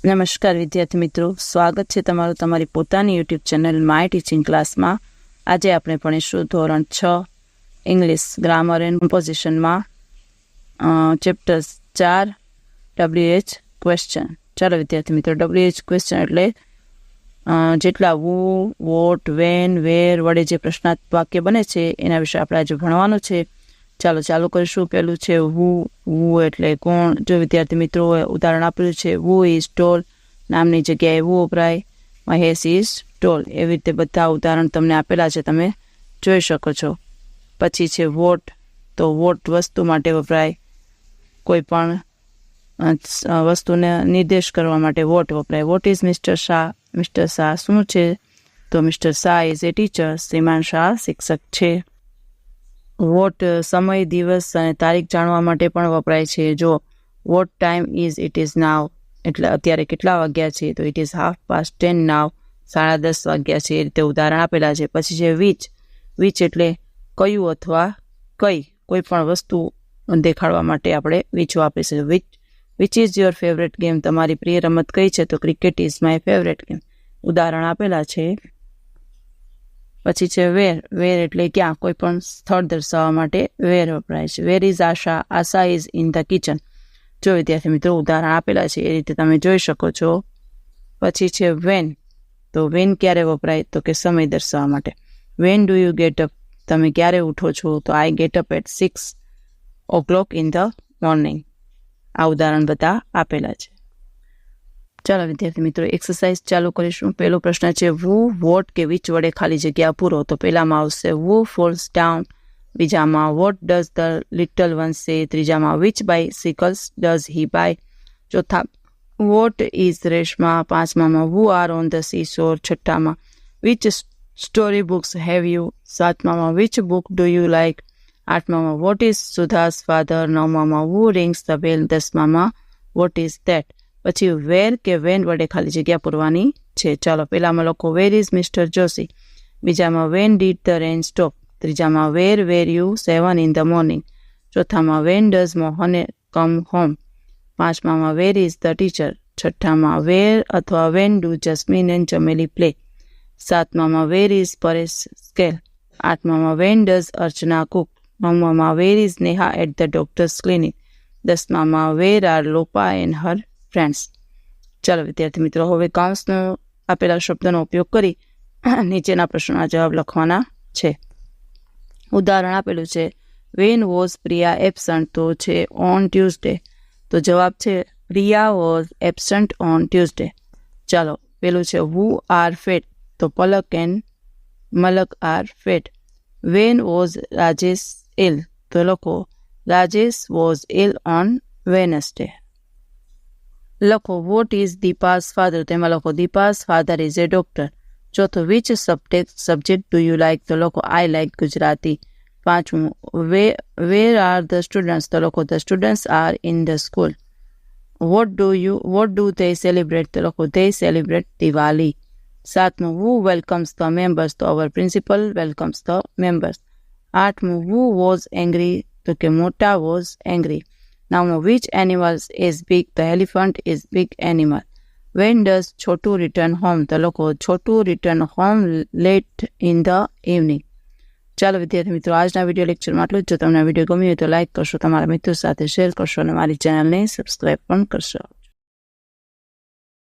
નમસ્કાર વિદ્યાર્થી મિત્રો, સ્વાગત છે તમારું તમારી પોતાની યુટ્યુબ ચેનલ માય ટીચિંગ ક્લાસમાં. આજે આપણે ભણીશું ધોરણ 6 ઇંગ્લિશ ગ્રામર એન્ડ કમ્પોઝિશનમાં ચેપ્ટર 4 WH ક્વેશ્ચન. ચાલો વિદ્યાર્થી મિત્રો, WH ક્વેશ્ચન એટલે જેટલા વુ, વોટ, વેન, વેર વડે જે પ્રશ્નાર્થ વાક્ય બને છે એના વિશે આપણે આજે ભણવાનું છે. ચાલો ચાલુ કરીશું. પહેલું છે વુ. વુ એટલે કોણ. જો વિદ્યાર્થી મિત્રો ઉદાહરણ આપેલું છે, વુ ઇઝ ટોલ, નામની જગ્યાએ વુ વપરાય. Mahesh is tall. એવી રીતે બધા ઉદાહરણ તમને આપેલા છે, તમે જોઈ શકો છો. પછી છે વોટ. તો વોટ વસ્તુ માટે વપરાય. કોઈ પણ વસ્તુને નિર્દેશ કરવા માટે વોટ વપરાય. What is mister Shah. Mister Shah શું છે? તો mister Shah is a teacher. શ્રીમાન શાહ શિક્ષક છે. વોટ સમય, દિવસ અને તારીખ જાણવા માટે પણ વપરાય છે. જો what time is it is નાવ, એટલે અત્યારે કેટલા વાગ્યા છે? તો ઇટ ઇઝ 10:30 નાવ, 10:30 વાગ્યા છે. એ રીતે ઉદાહરણ આપેલા છે. પછી છે વિચ. વિચ એટલે કયું અથવા કઈ, કોઈ પણ વસ્તુ દેખાડવા માટે આપણે વિચ વાપરીશું. Which is your favourite game. તમારી પ્રિય રમત કઈ છે? તો cricket is my favourite game. ઉદાહરણ આપેલા છે. પછી છે વેર. વેર એટલે ક્યાં, કોઈ પણ સ્થળ દર્શાવવા માટે વેર વપરાય છે. Where is Asha. Asha is in the kitchen. જો વિદ્યાર્થી મિત્રો ઉદાહરણ આપેલા છે એ રીતે તમે જોઈ શકો છો. પછી છે વેન. તો વેન ક્યારે વપરાય? તો કે સમય દર્શાવવા માટે. When do you get up. તમે ક્યારે ઉઠો છો? તો I get up at 6 o'clock in the morning. આ ઉદાહરણ બધા આપેલા છે. ચાલો વિદ્યાર્થી મિત્રો એક્સરસાઇઝ ચાલુ કરીશું. પહેલો પ્રશ્ન છે વુ, વોટ કે વિચ વડે ખાલી જગ્યા પૂરો. તો પહેલામાં આવશે વુ ફોલ્સ ડાઉન. બીજામાં what does the little one say. ત્રીજામાં which bicycles does he buy. ચોથા વોટ ઇઝ રેશમા. પાંચમામાં who are on the sea shore. છઠ્ઠામાં which story books have you. સાતમામાં which book do you like. આઠમામાં what is Sudha's father. નવમામાં who rings the bell. દસમામાં what is that. પછી વેર કે van વડે ખાલી જગ્યા પૂરવાની છે. ચાલો પહેલામાં લખો વેર ઇઝ મિસ્ટર જોશી. બીજામાં when did the rain stop. ત્રીજામાં where you 7 in the morning. ચોથામાં when does Mohan come home. પાંચમામાં વેર ઇઝ ધ ટીચર. છઠ્ઠામાં વેર અથવા when do Jasmine and Chameli play. સાતમામાં વેર ઇઝ પરેશ સ્કેલ. આઠમામાં વેન ડઝ અર્ચના કુક. નવમામાં where is Neha at the doctor's clinic. દસમામાં where are Lopa and her friends. ચાલો વિદ્યાર્થી મિત્રો હવે કૌંસનો આપેલા શબ્દનો ઉપયોગ કરી નીચેના પ્રશ્નોના જવાબ લખવાના છે. ઉદાહરણ આપેલું છે વેન વોઝ પ્રિયા એબસન્ટ. તો છે ઓન ટ્યુઝડે. તો જવાબ છે Priya was absent on Tuesday. ચાલો પેલું છે વુ આર ફેટ. તો Palak and Malak are fat. When was Rajesh ill. તો લખો Rajesh was ill on Wednesday. લખો વોટ ઇઝ દીપાસ ફાધર. તેમાં લખો Deepa's father is a doctor. ચોથું which subject do you like. તો લખો આઈ લાઇક ગુજરાતી. પાંચમું વેર આર ધ સ્ટુડન્ટ્સ. તો લખો the students are in the school. What do they celebrate. તો લખો ધે સેલિબ્રેટ દિવાળી. સાતમું વુ વેલકમ્સ ધ મેમ્બર્સ. તો અવર પ્રિન્સિપલ વેલકમ્સ ધ મેમ્બર્સ. આઠમું વુ વોઝ એંગ્રી. તો કે મોટા was angry. Now, which animals is big? The elephant is big animal. When does Chotu return home? તો લખો Chotu return home late in the evening. ચાલો વિદ્યાર્થી મિત્રો આજના વિડીયો લેક્ચરમાં આટલું જ. જો તમને વિડીયો ગમ્યો હોય તો લાઇક કરશો, તમારા મિત્રો સાથે શેર કરશો અને મારી ચેનલને સબસ્ક્રાઈબ પણ કરશો.